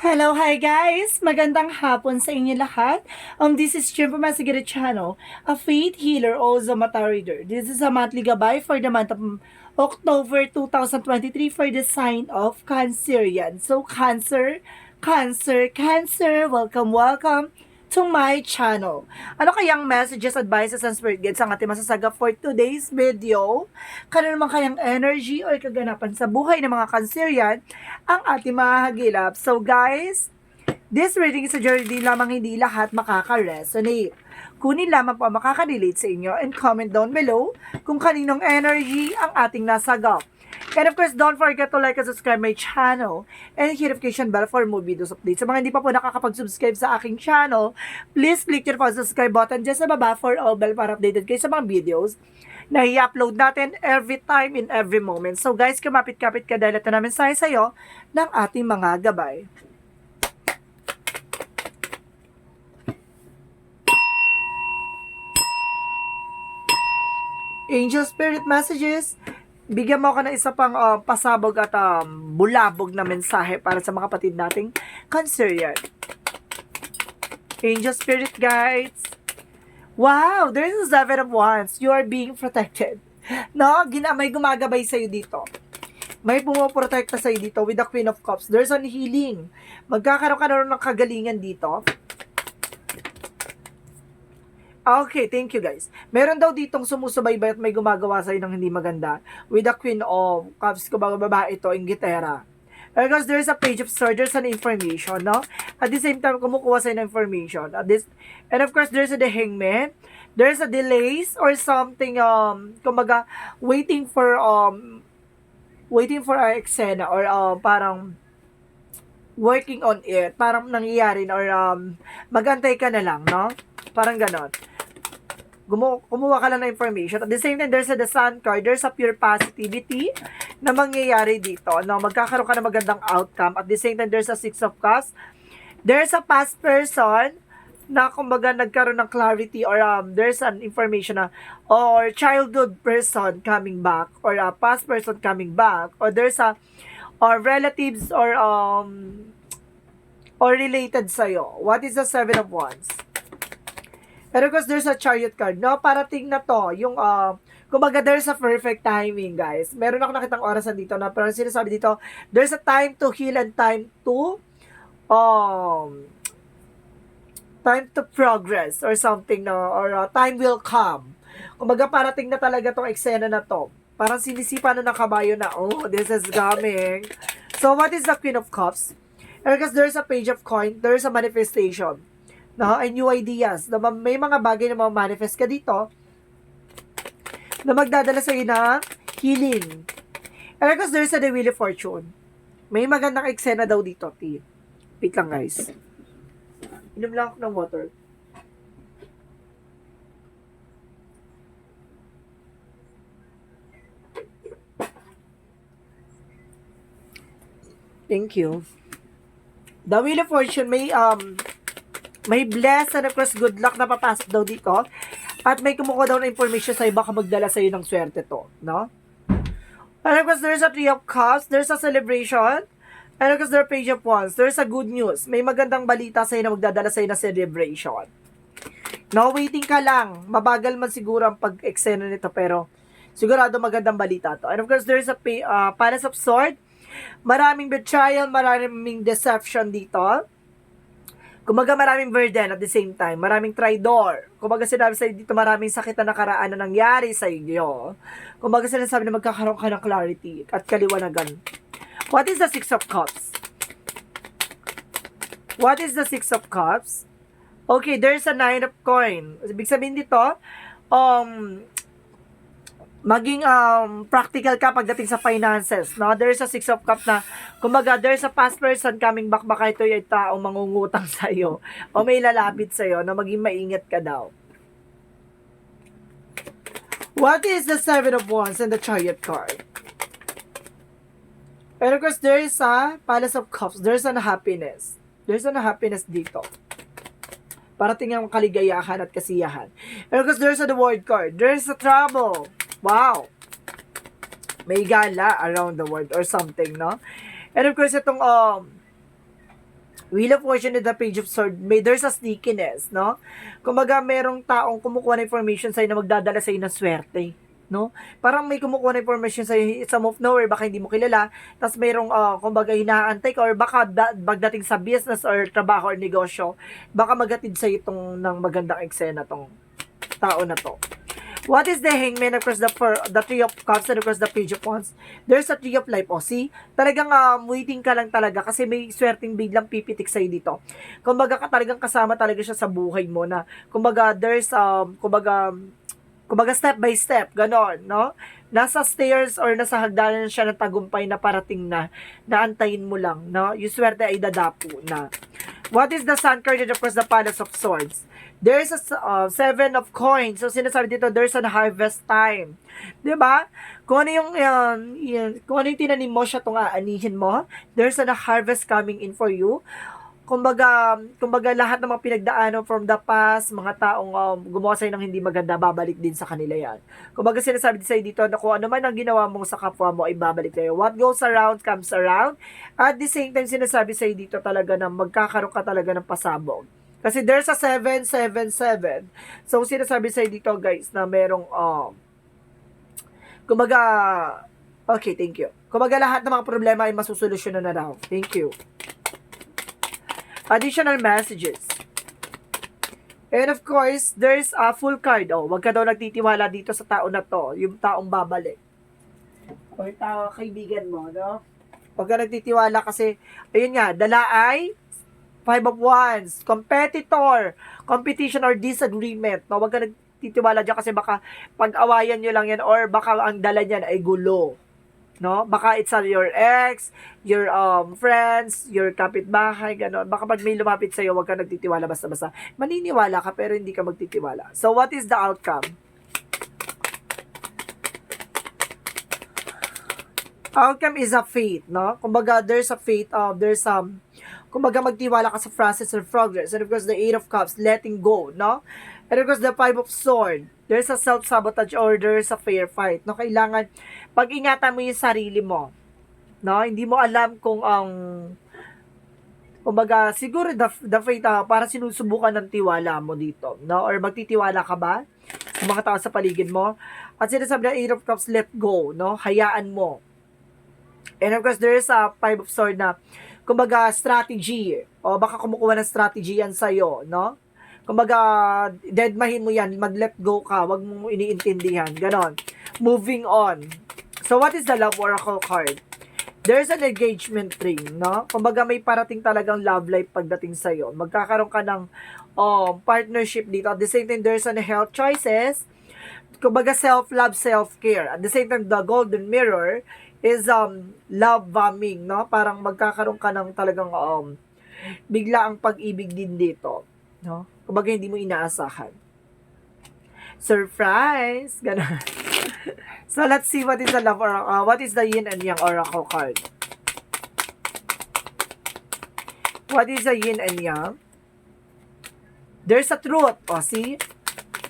Hello, hi guys! Magandang hapon sa inyo lahat. This is Jim from Masigida Channel, a faith healer, also mata reader. This is a monthly gabay for the month of October 2023 for the sign of Cancerian. So, Cancer, Cancer, Cancer, welcome, welcome to my channel. Ano kayang messages, advices, and spirit guides ang ating masasaga for today's video? Kano naman kayang energy o kaganapan sa buhay ng mga Cancerian ang ating mahagilap. So guys, this reading is a journey lamang, hindi lahat makaka-resonate. Kunin lamang po ang makaka-relate sa inyo and comment down below kung kaninong energy ang ating nasagap. And of course, don't forget to like and subscribe my channel and hit notification bell for more videos updates. Sa mga hindi pa po nakakapag-subscribe sa aking channel, please click your subscribe button dyan sa baba for all bell para updated kayo sa mga videos na i-upload natin every time in every moment. So guys, kumapit-kapit ka dahil ito namin sa'yo ng ating mga gabay. Angel Spirit Messages, bigyan mo ako ng isa pang pasabog at bulabog na mensahe para sa mga kapatid nating Cancerian. Angel Spirit Guides. Wow, there's a 7 of Wands. You are being protected. No, may gumagabay sa'yo dito. May pumoprotekta sa'yo dito with the Queen of Cups. There's an healing. Magkakaroon ka na ng kagalingan dito. Okay, thank you guys. Meron daw ditong sumusubaybay at may gumagawa sa'yo ng hindi maganda. With the Queen of Cups, kumbaga babae ito, Inglaterra. Because there's a Page of Swords, there's an information, no? At the same time, kumukuha sa'yo ng information. And of course, there's the Hangman. There's a delays or something, kumbaga, waiting for a eksena or parang working on it. Parang nangyayari or magantay ka na lang, no? Parang ganon. Kumuha ka lang ng information. At the same time, there's the Sun card. There's a pure positivity na mangyayari dito. No? Magkakaroon ka ng magandang outcome. At the same time, there's a Six of Cups. There's a past person na kumbaga nagkaroon ng clarity or there's an information na or childhood person coming back or a past person coming back or there's a or relatives or related sa'yo. What is the 7 of Wands? Pero because there's a Chariot card, no? Parating na to, yung, kumbaga there's a perfect timing, guys. Meron ako nakitang orasan dito na, pero sinasabi dito, there's a time to heal and time to progress or something, no? Or time will come. Kumbaga parating na talaga tong eksena na to. Parang sinisipa na ng kabayo na, oh, this is coming. So, what is the Queen of Cups? Because there's a Page of Coin, there's a manifestation. No, and new ideas. Na may mga bagay na ma-manifest ka dito na magdadala sa iyo ng healing. And because there's a the Wheel of Fortune. May magandang eksena daw dito, T. Wait lang, guys. Inom lang ako ng water. Thank you. The Wheel of Fortune may bless and of course good luck na papasok daw dito. At may kumukuha daw na information sa'yo, baka magdala sa'yo ng swerte to, no? And of course, there's a Three of Cups, there's a celebration, and of course, there's a Page of Wands, there's a good news. May magandang balita sa'yo na magdadala sa'yo ng celebration. No, waiting ka lang. Mabagal man siguro ang pag-eksena nito, pero sigurado magandang balita to. And of course, there's a Palace of Swords, maraming betrayal, maraming deception dito. Kumaga maraming burden at the same time, maraming traidor. Kumaga sinabi sa dito maraming sakit na nakaraan na nangyari sa inyo. Kumaga sinasabi na magkakaroon ka ng clarity at kaliwanagan. What is the Six of Cups? What is the Six of Cups? Okay, there's a Nine of Coin. Ibig sabihin dito, maging practical ka pagdating sa finances, no? There's a Six of Cups na, kumbaga, there's a past person coming back, baka ito yung taong mangungutang sa'yo, o may lalapit sa'yo, na maging maingat ka daw. What is the Seven of Wands and the Chariot card? And of course, there is a Palace of Cups, there's an happiness. There's an happiness dito. Parating ang kaligayahan at kasiyahan. And of course, there's a the World card. There's a trouble. Wow! May gala around the world or something, no? And of course, itong Wheel of Fortune and the Page of Sword, there's a sneakiness, no? Kumbaga, merong taong kumukuha ng information sa'yo na magdadala sa'yo ng swerte, no? Parang may kumukuha ng information sa'yo, some of nowhere, baka hindi mo kilala, tapos merong, kumbaga, hinaantay ka, or baka pagdating sa business or trabaho or negosyo, baka magatid sa'yo itong ng magandang eksena tong tao na to. What is the Hangman across the Three of Cups and across the Page of Wands? There's a Tree of Life. O, see? Talagang waiting ka lang talaga kasi may swerteng biglang pipitik sa'yo dito. Kumbaga, talagang kasama talaga siya sa buhay mo na, kumbaga, there's, kumbaga step by step, ganon, no? Nasa stairs or nasa hagdanan siya ng tagumpay na parating na, naantayin mo lang, no? Yung swerte ay dadapo na. What is the Sun card across the Palace of Swords? There's a Seven of Coins. So, sinasabi dito, there's a harvest time. Diba? Kung ano kung ano yung tinanim mo, siya itong aanihin mo. There's a harvest coming in for you. Kumbaga lahat ng mga pinagdaanan from the past, mga taong gumawa sa'yo ng hindi maganda, babalik din sa kanila yan. Kumbaga sinasabi sa'yo dito na kung ano man ang ginawa mo sa kapwa mo, ay babalik sa'yo. What goes around, comes around. At the same time, sinasabi sa'yo dito talaga na magkakaroon ka talaga ng pasabog. Kasi there's a 777. So, sinasabi sa'yo dito, guys, na merong, kumbaga, okay, thank you. Kumbaga lahat ng mga problema ay masusolusyonan na daw. Thank you. Additional messages. And of course, there's a full card. Oh, wag ka daw nagtitiwala dito sa tao na to, yung taong babalik. O yung tao, kaibigan mo, no? Wag ka nagtitiwala kasi, ayun nga, dala ay Five of Wands, competition or disagreement. No? Wag ka nagtitiwala dyan kasi baka pag-awayan nyo lang yan or baka ang dala niyan ay gulo. No? Baka it's your ex, your friends, your kapitbahay, gano'n. Baka pag may lumapit sa'yo, wag ka nagtitiwala basta-basta. Maniniwala ka pero hindi ka magtitiwala. So, what is the outcome? Outcome is a faith, no? Kumbaga, there's a faith, kumbaga magtiwala ka sa process or progress. And of course, the Eight of Cups, letting go, no? And of course, the Five of Swords, there's a self-sabotage or there's a fair fight, no? Kailangan, pag-ingatan mo yung sarili mo, no? Hindi mo alam kung kumbaga, siguro the faith, para sinusubukan ng tiwala mo dito, no? Or magtitiwala ka ba sa mga tao sa paligid mo? At sinasabi na Eight of Cups, let go, no? Hayaan mo. And of course, there is a Five of Swords na, kumbaga, strategy. O baka kumukuha ng strategy yan sa'yo, no? Kumbaga, deadmahin mo yan, mag-let go ka, wag mo iniintindihan, ganon. Moving on. So, what is the Love Oracle card? There's an engagement ring, no? Kumbaga, may parating talagang love life pagdating sa'yo. Magkakaroon ka ng partnership dito. At the same time, there's an health choices. Kumbaga, self-love, self-care. At the same time, the Golden Mirror is love bombing, no? Parang magkakaroon ka ng talagang bigla ang pag-ibig din dito, no? Kumbaga hindi mo inaasahan. Surprise! Ganun. So let's see what is the love oracle, what is the yin and yang oracle card. What is the yin and yang? There's a truth. O, see?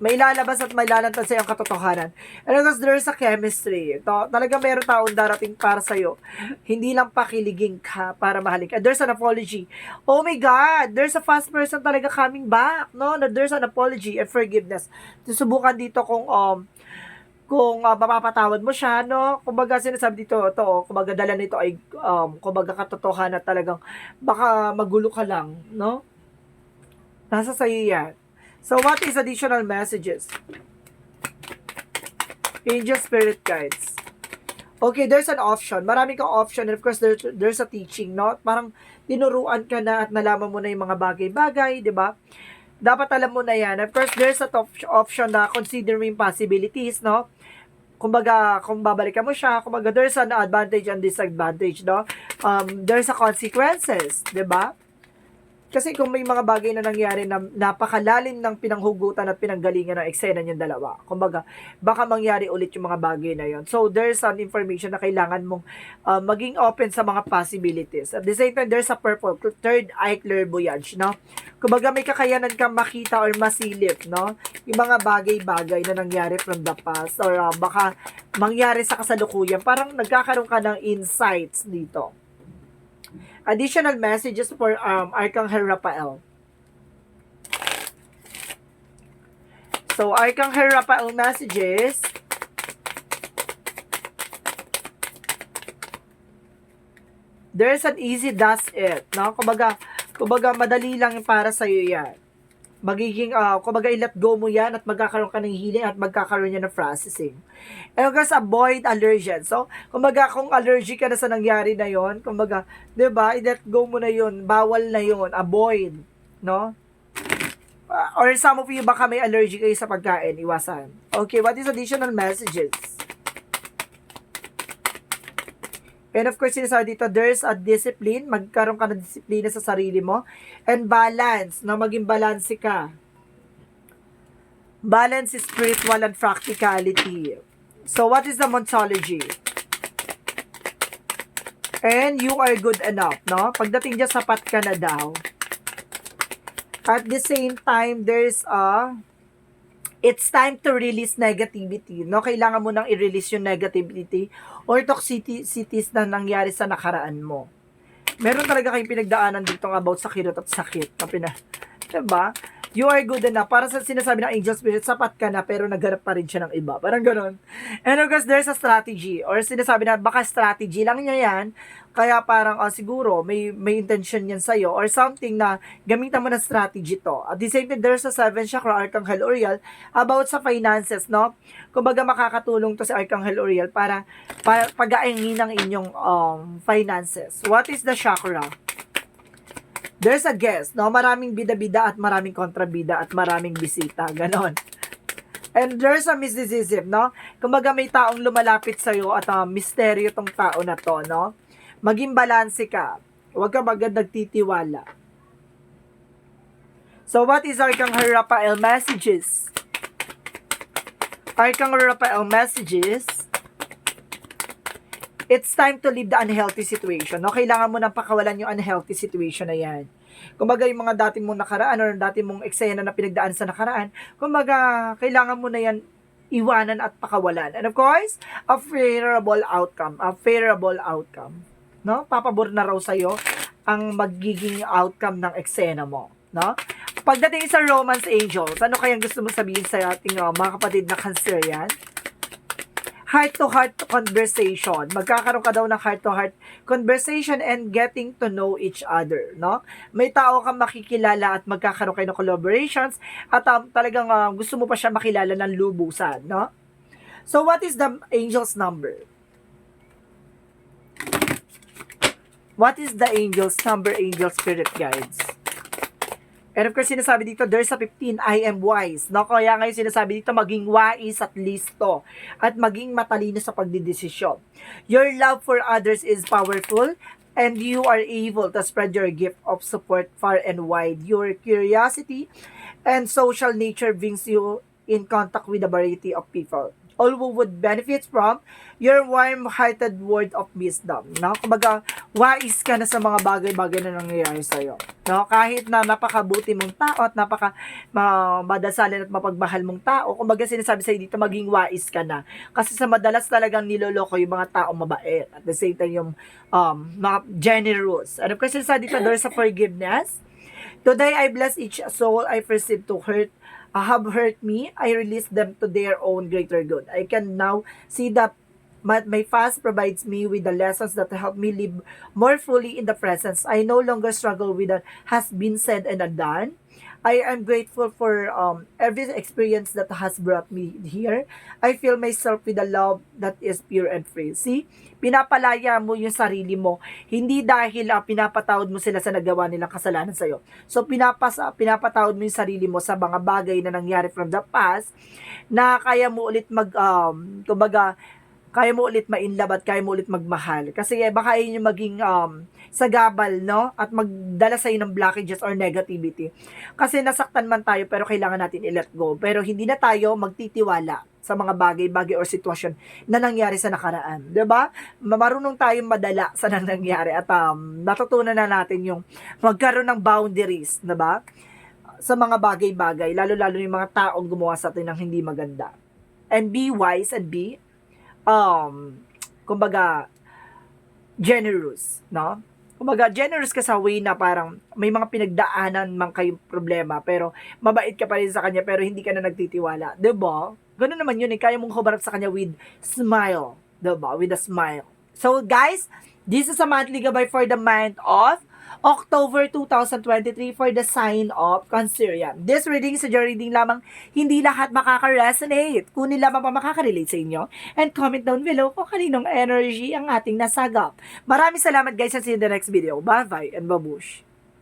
May lalabas at may lalantad sa'yo ang katotohanan. And of course, there's a chemistry. Ito, talaga meron taong darating para sa'yo. Hindi lang pakiliging ka para mahalin ka. There's an apology. Oh my God! There's a fast person talaga coming back. No? There's an apology and forgiveness. Susubukan dito kung mapapatawad mo siya, no? Kumbaga, sinasabi dito, kumbaga, dala nito ay, kumbaga, katotohanan at talagang, baka magulo ka lang, no? Nasa sa'yo yan. So, what is additional messages? Angel Spirit Guides. Okay, there's an option. Marami kang option. And of course, there's a teaching, no? Parang tinuruan ka na at nalaman mo na yung mga bagay-bagay, di ba? Dapat alam mo na yan. Of course, there's a option na considering possibilities, no? Kumbaga, kung babalikan mo siya, kumbaga, there's an advantage and disadvantage, no? There's a consequences, di ba? Kasi kung may mga bagay na nangyari na napakalalim ng pinanghugutan at pinanggalingan ng eksena niyong dalawa, kumbaga, baka mangyari ulit yung mga bagay na yon. So, there's some information na kailangan mong maging open sa mga possibilities. At the same time, there's a purple, third eye clairvoyance, no? Kumbaga, may kakayanan kang makita or masilip, no? Yung mga bagay-bagay na nangyari from the past or baka mangyari sa kasalukuyan. Parang nagkakaroon ka ng insights dito. Additional messages for Archangel Raphael. So, Archangel Raphael messages. There's an easy does it, no? Kumbaga madali lang yung para sa iyo 'yan. Magiging kumbaga i-let go mo 'yan at magkakaroon ka ng healing at magkakaroon yan ng processing. And guys, avoid allergen. So, kumbaga kung allergic ka na sa nangyari na 'yon, kumbaga, 'di ba? I-let go mo na 'yon, bawal na 'yon, avoid, no? Or some of you baka may allergic kayo sa pagkain, iwasan. Okay, what is additional messages? And of course, sinasabi dito, there's a discipline, magkaroon ka ng disiplina sa sarili mo, and balance, na maging balanse ka. Balance is spiritual and practicality. So, what is the ontology? And you are good enough, no? Pagdating dyan, sapat ka na daw. At the same time, it's time to release negativity, no? Kailangan mo nang i-release yung negativity or toxicities na nangyari sa nakaraan mo. Meron talaga kayong pinagdaanan dito about sa kirot at sakit. Diba? You are good enough. Para sa sinasabi ng angel spirit, sapat ka na pero naghanap pa rin siya ng iba. Parang gano'n. And of course, there's a strategy. Or sinasabi na baka strategy lang niya yan. Kaya parang siguro may intention yan sa'yo. Or something na gamitan mo na strategy to. At the same time, there's a 7 chakra, Archangel Uriel, about sa finances, no? Kumbaga makakatulong to si Archangel Uriel para pag-aingin ang inyong finances. What is the chakra? There's a guest, no? Maraming bida-bida at maraming kontrabida at maraming bisita. Ganon. And there's a mysticism, no? Kumbaga may taong lumalapit sa'yo at misteryo tong tao na to, no? Maging balanse ka. Huwag ka magand nagtitiwala. So, what is Archangel Raphael messages? Archangel Raphael messages. It's time to leave the unhealthy situation. No? Kailangan mo nang pakawalan yung unhealthy situation na yan. Kumbaga yung mga dati mong nakaraan or dati mong eksena na pinagdaan sa nakaraan, kumbaga kailangan mo na yan iwanan at pakawalan. And of course, a favorable outcome. A favorable outcome. No? Papabor na raw sa'yo ang magiging outcome ng eksena mo. No? Pagdating sa romance angels, ano kayang gusto mo sabihin sa ating mga kapatid na Cancer yan? Heart-to-heart conversation. Magkakaroon ka daw ng heart-to-heart conversation and getting to know each other, no? May tao kang makikilala at magkakaroon kayo ng collaborations at talagang gusto mo pa siya makilala ng lubusan, no? So, what is the angel's number? What is the angel's number, angel spirit guides? And of course, sinasabi dito, there's a 15, I am wise. No? Kaya ngayon sinasabi dito, maging wise at listo. At maging matalino sa pagdidesisyon. Your love for others is powerful. And you are able to spread your gift of support far and wide. Your curiosity and social nature brings you in contact with a variety of people. All who would benefit from your warm-hearted word of wisdom. No? Kumbaga, wise ka na sa mga bagay-bagay na nangyayari sa'yo. No? Kahit na napakabuti mong tao at madasalin at mapagmahal mong tao, kumbaga sinasabi sa'yo dito, maging wise ka na. Kasi sa madalas talagang niloloko yung mga taong mabait. At the same time, yung mga generous. And of course, sinasabi dito, there's a forgiveness. Today, I bless each soul I perceive to have hurt me. I release them to their own greater good. I can now see that my fast provides me with the lessons that help me live more fully in the presence. I no longer struggle with what has been said and undone. I am grateful for every experience that has brought me here. I feel myself with a love that is pure and free. See? Pinapalaya mo yung sarili mo. Hindi dahil pinapatawad mo sila sa nagawa nilang kasalanan sa'yo. So, pinapatawad mo yung sarili mo sa mga bagay na nangyari from the past na kaya mo ulit kaya mo ulit ma-inlove at kaya mo ulit magmahal. Kasi baka yun yung maging sagabal, no? At magdala sa'yo ng blockages or negativity. Kasi nasaktan man tayo pero kailangan natin i-let go. Pero hindi na tayo magtitiwala sa mga bagay-bagay or sitwasyon na nangyari sa nakaraan. 'Di ba? Marunong tayong madala sa nangyari at natutunan na natin yung magkaroon ng boundaries, 'di ba? Sa mga bagay-bagay, lalo-lalo yung mga taong gumawa sa atin ng hindi maganda. And be wise and be kumbaga generous, no? Kumbaga, generous ka sa way na parang may mga pinagdaanan man kayong problema, pero mabait ka pa rin sa kanya, pero hindi ka na nagtitiwala. 'Di ba? Ganun naman yun eh. Kaya mong humarap sa kanya with smile. 'Di ba? With a smile. So, guys, this is a monthly gabay for the month of October 2023 for the sign of Cancer. Yan. This reading is a reading lamang, hindi lahat makaka-resonate. Kunin lamang pa makaka-relate sa inyo. And comment down below kung kaninong energy ang ating nasagap. Maraming salamat guys, and see you in the next video. Bye-bye and babush.